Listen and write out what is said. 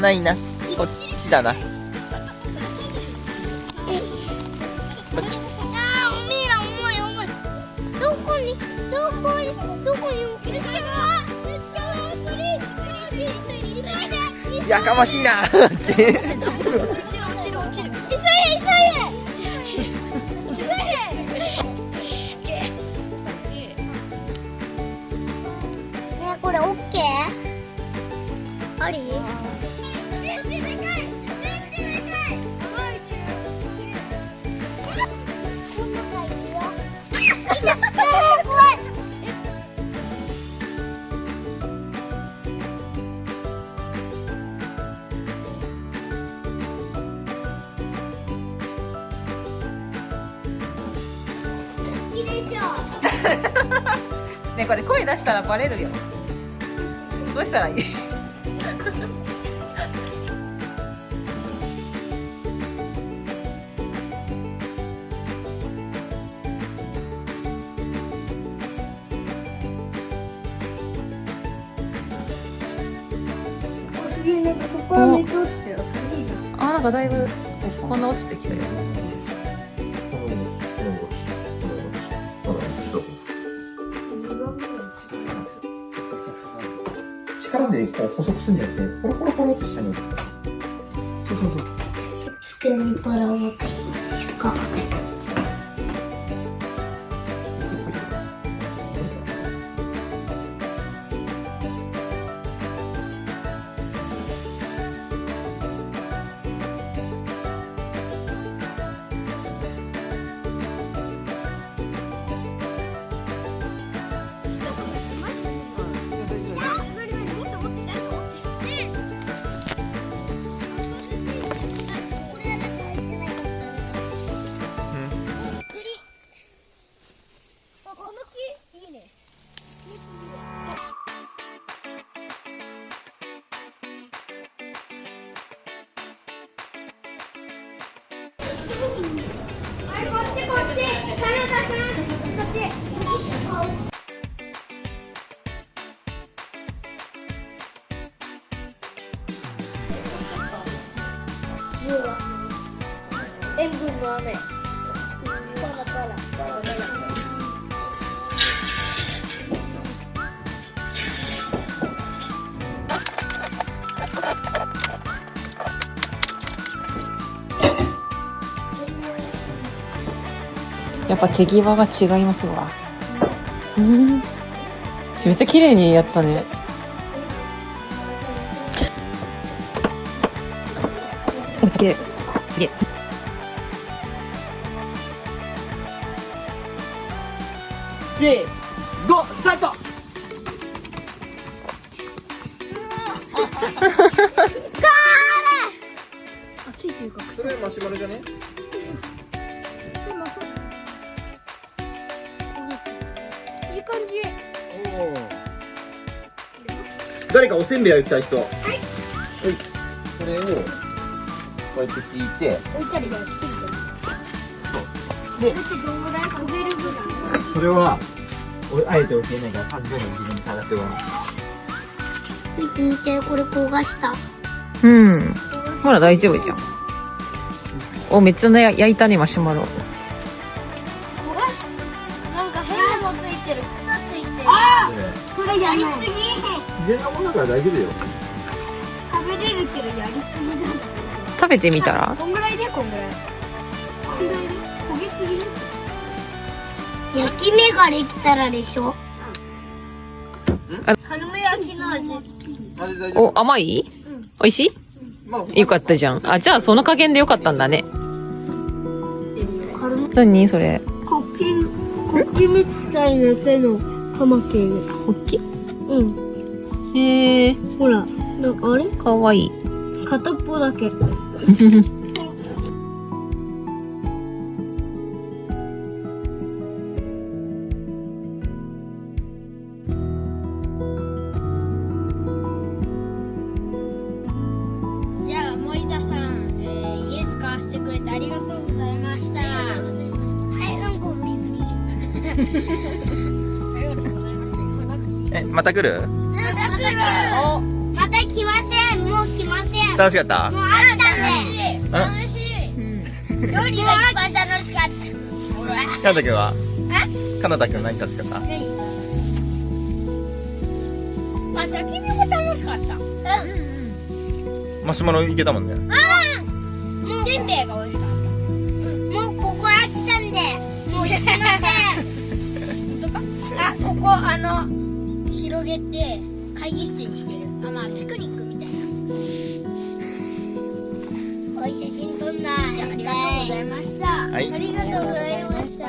ないな。こっちだな。こっち。あー、おめえら重い重い。どこにやかましいな。これオッケー？あり？ね、これ声出したらバレるよ。どうしたらいい？そこはめっちゃ落ちてる。あ、なんかだいぶこんな落ちてきたよ。力でこう細くするんじゃなくて、ポロポロポロってしたの。そうそうそう。机にバラをしか。塩分の雨。やっぱ手際が違いますわ。めっちゃ綺麗にやったね。すげえ。すげえ。せーの、スタート。ついてるか。それマシュマロじゃね？いい感じ。誰かおせんべい焼きたい人。はい。それをこうやって敷いて、置いたりだよ。で、どんぐらい焦げるぐらい。それはあえて教えないから30分自分に探してごらん。見て、これ焦がした。うん。ほら大丈夫じゃん。お、めっちゃね焼いたねマシュマロ。焦がした。なんか変なのついてる。草ついてる。ああ、それやりすぎ。自然なものだから大丈夫よ。食べれるけどやりすぎだ。食べてみたら？こんぐらいでこんぐらい。こんぐらいで焦げすぎる。焼き目ができたらでしょ。春目焼きの味。お、甘い？美味しい？よかったじゃん。あ、じゃあその加減でよかったんだね。何それ？コッキみたいな手のカマキリ。おっき？うん。へえ。ほら、なんかあれ？かわいい。片っぽだけ。じゃあ森田さん、イエス買わせてくれてありがとうございました。はい、うんこビブリ。また来る？また来る。また来ません。もう来ません。楽しかったもう飽きたね。楽しい。料理が一番楽しかった。かなたくんはかなたくん何楽しかった焚き火も楽しかった。マシュマロいけたもんね。もうせんべいが美味しかった。もうここ飽きたんで、もう行きません。本当か？あ、ここ広げて会議室にしてる。まあピクニックみたいな。おい写真撮んない。ありがとうございました。はいありがとうございました。